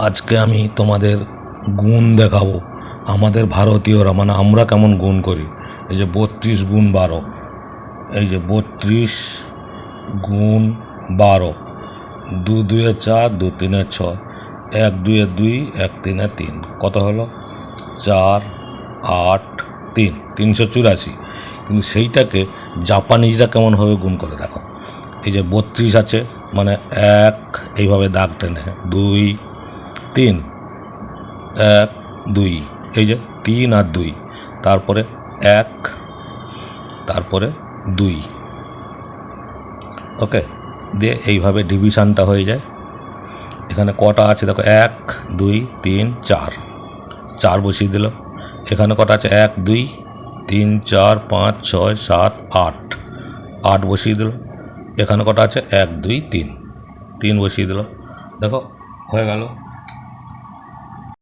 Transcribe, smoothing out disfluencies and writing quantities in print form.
আজকে আমি তোমাদের গুণ দেখাবো, আমাদের ভারতীয়রা মানে আমরা কেমন গুণ করি। এই যে 32 গুণ 12, এই যে 32 গুণ 12, 2 2 4, 2 3 6, 1 2 2, 1 3 3, কত হলো? 4 8 3, 384। কিন্তু সেইটাকে জাপানিজরা কেমনভাবে গুণ করে দেখো। এই যে 32 আছে মানে 1 এইভাবে দাগ টেনে, 2 3, 1 2, এই যে 3 আর 2, তারপরে 1, তারপরে 2, ওকে, দিয়ে এইভাবে ডিভিশানটা হয়ে যায়। এখানে কটা আছে দেখো, 1 2 3 4, 4 বসিয়ে দিল। এখানে কটা আছে, 1 2 3 4 5 6 7 8, 8 বসিয়ে দিল। এখানে কটা আছে, 1 2 3, 3 বসিয়ে দিল। দেখো হয়ে গেল।